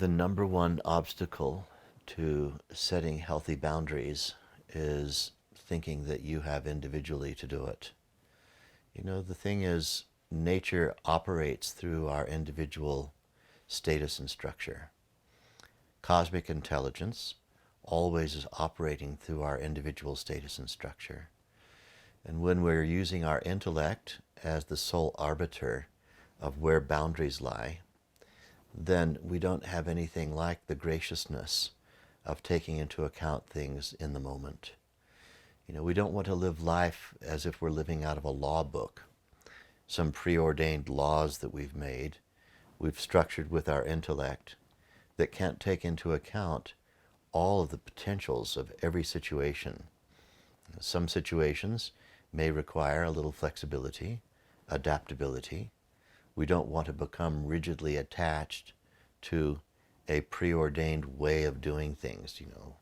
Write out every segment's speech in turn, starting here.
The number one obstacle to setting healthy boundaries is thinking that you have individually to do it. You know, the thing is, nature operates through our individual status and structure. Cosmic intelligence always is operating through our individual status and structure. And when we're using our intellect as the sole arbiter of where boundaries lie, then we don't have anything like the graciousness of taking into account things in the moment. You know, we don't want to live life as if we're living out of a law book, some preordained laws that we've structured with our intellect that can't take into account all of the potentials of every situation. Some situations may require a little flexibility, adaptability. We don't want to become rigidly attached to a preordained way of doing things. You know,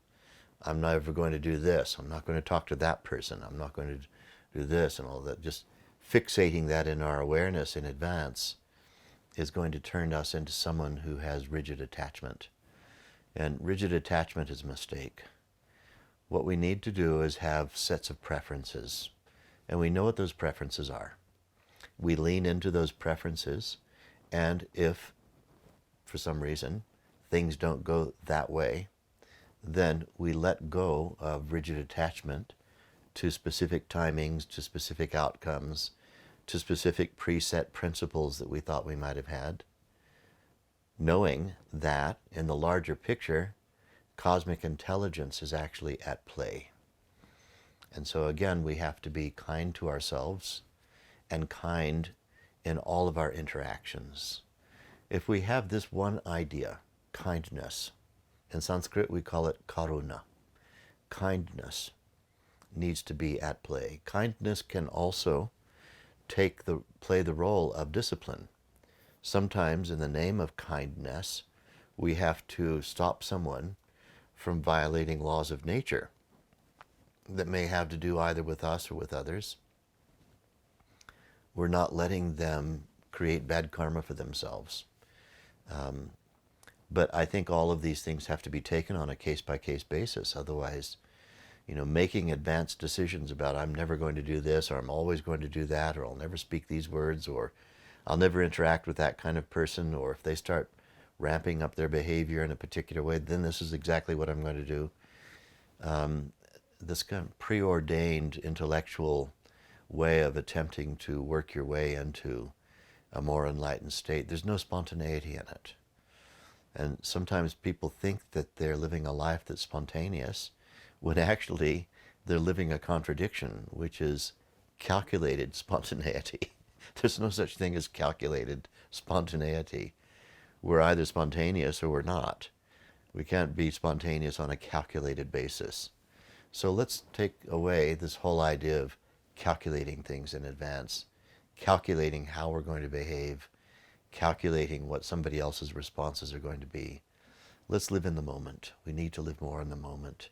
I'm never going to do this. I'm not going to talk to that person. I'm not going to do this and all that. Just fixating that in our awareness in advance is going to turn us into someone who has rigid attachment. And rigid attachment is a mistake. What we need to do is have sets of preferences. And we know what those preferences are. We lean into those preferences, and if, for some reason, things don't go that way, then we let go of rigid attachment to specific timings, to specific outcomes, to specific preset principles that we thought we might have had, knowing that in the larger picture, cosmic intelligence is actually at play. And so again, we have to be kind to ourselves and kind in all of our interactions. If we have this one idea, kindness, in Sanskrit we call it karuna. Kindness needs to be at play. Kindness can also play the role of discipline. Sometimes in the name of kindness, we have to stop someone from violating laws of nature that may have to do either with us or with others. We're not letting them create bad karma for themselves. But I think all of these things have to be taken on a case-by-case basis. Otherwise, you know, making advanced decisions about I'm never going to do this, or I'm always going to do that, or I'll never speak these words, or I'll never interact with that kind of person, or if they start ramping up their behavior in a particular way, then this is exactly what I'm going to do. This kind of preordained intellectual way of attempting to work your way into a more enlightened state, there's no spontaneity in it. And sometimes people think that they're living a life that's spontaneous, when actually they're living a contradiction, which is calculated spontaneity. There's no such thing as calculated spontaneity. We're either spontaneous or we're not. We can't be spontaneous on a calculated basis. So let's take away this whole idea of calculating things in advance, calculating how we're going to behave, calculating what somebody else's responses are going to be. Let's live in the moment. We need to live more in the moment.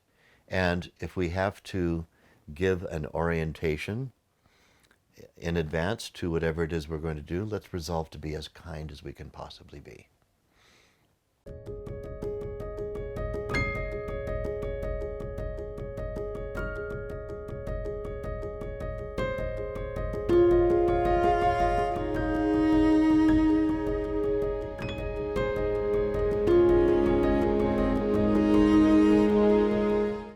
And if we have to give an orientation in advance to whatever it is we're going to do, let's resolve to be as kind as we can possibly be.